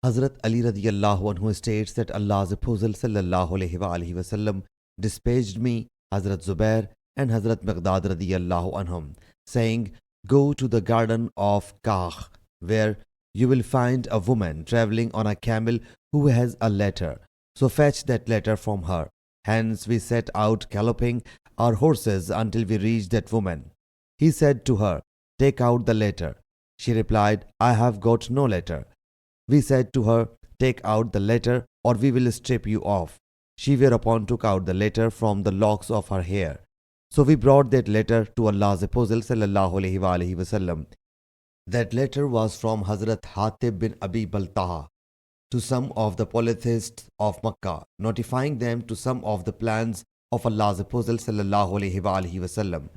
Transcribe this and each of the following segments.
Hazrat Ali radiyallahu anhu states that Allah's Apostle sallallahu alaihi wasallam dispatched me, Hazrat Zubair and Hazrat Miqdad radiyallahu anhum, saying, "Go to the garden of Kah, where you will find a woman traveling on a camel who has a letter. So fetch that letter from her." Hence we set out galloping our horses until we reached that woman. He said to her, "Take out the letter." She replied, "I have got no letter." We said to her, "Take out the letter, or we will strip you off." She whereupon took out the letter from the locks of her hair. So we brought that letter to Allah's Apostle sallallahu alaihi wasallam. That letter was from Hazrat Hatib bin Abi Baltaha to some of the polytheists of Makkah, notifying them to some of the plans of Allah's Apostle sallallahu alaihi wasallam.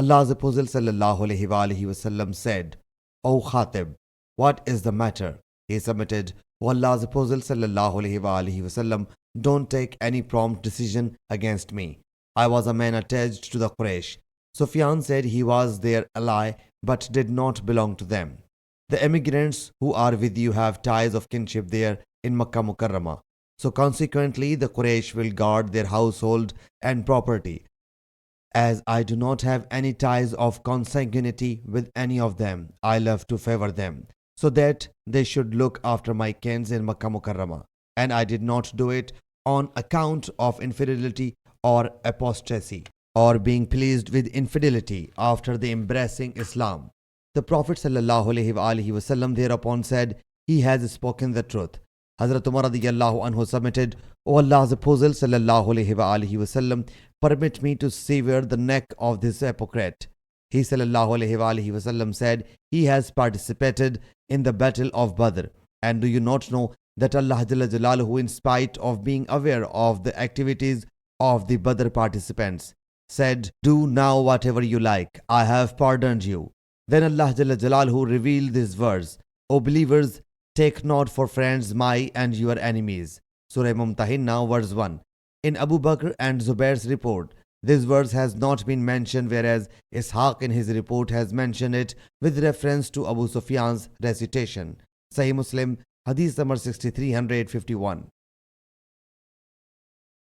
Allah's Apostle sallallahu alaihi wasallam said, "O Khatib, what is the matter?" He submitted, "O Allah's Apostle sallallahu alaihi wasallam, don't take any prompt decision against me. I was a man attached to the Quraysh." Sufyan said he was their ally but did not belong to them. "The emigrants who are with you have ties of kinship there in Makkah Mukarramah. So consequently the Quraysh will guard their household and property. As I do not have any ties of consanguinity with any of them, I love to favor them, so that they should look after my kins in Makkah Mukarramah. And I did not do it on account of infidelity or apostasy, or being pleased with infidelity after the embracing Islam." The Prophet ﷺ thereupon said, "He has spoken the truth." Hazrat Umar radiyallahu anhu submitted, "O Allah's Apostle ﷺ, permit me to sever the neck of this hypocrite." He ﷺ said, "He has participated in the battle of Badr. And do you not know that Allah Jalla Jalaluhu, in spite of being aware of the activities of the Badr participants, said, 'Do now whatever you like, I have pardoned you.' Then Allah Jalla Jalaluhu revealed this verse, 'O believers, take not for friends my and your enemies.' Surah Mumtahinna, verse 1. In Abu Bakr and Zubair's report, this verse has not been mentioned, whereas Ishaq in his report has mentioned it with reference to Abu Sufyan's recitation. Sahih Muslim Hadees number 6351.